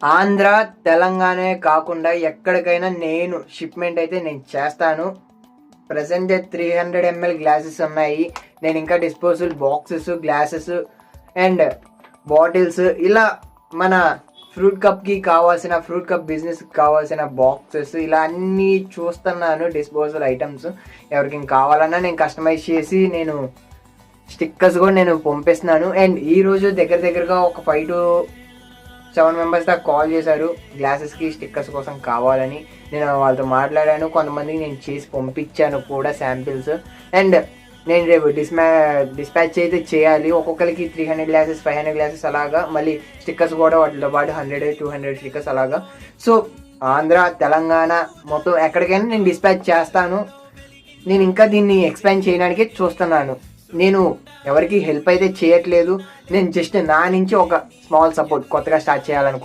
ఆంధ్ర తెలంగాణే కాకుండా ఎక్కడికైనా నేను షిప్మెంట్ అయితే నేను చేస్తాను. ప్రజెంట్ 300 ml గ్లాసెస్ ఉన్నాయి. నేను ఇంకా disposal boxes, glasses and bottles, ఇలా మన ఫ్రూట్ కప్ బిజినెస్కి కావాల్సిన బాక్సెస్, ఇలా అన్నీ చూస్తున్నాను. డిస్పోజల్ ఐటమ్స్ ఎవరికి కావాలన్నా నేను కస్టమైజ్ చేసి నేను స్టిక్కర్స్ కూడా నేను పంపిస్తున్నాను. అండ్ ఈరోజు దగ్గరగా ఒక 5 to 7 మెంబర్స్ దాకా కాల్ చేశారు గ్లాసెస్కి స్టిక్కర్స్ కోసం కావాలని. నేను వాళ్ళతో మాట్లాడాను, కొంతమందికి నేను చేసి పంపించాను కూడా శాంపిల్స్. అండ్ నేను రేపు డిస్పాచ్ అయితే చేయాలి. ఒక్కొక్కరికి 300 గ్లాసెస్, 500 గ్లాసెస్ అలాగా, మళ్ళీ స్టిక్కర్స్ కూడా వాటితో పాటు 100-200 స్టిక్కర్స్ అలాగా. సో ఆంధ్ర తెలంగాణ మొత్తం ఎక్కడికైనా నేను డిస్పాచ్ చేస్తాను. నేను ఇంకా దీన్ని ఎక్స్పాండ్ చేయడానికి చూస్తున్నాను. నేను ఎవరికి హెల్ప్ అయితే చేయట్లేదు. నేను జస్ట్ నా నుంచి ఒక స్మాల్ సపోర్ట్ కొత్తగా స్టార్ట్ చేయాలనుకుంటున్నాను.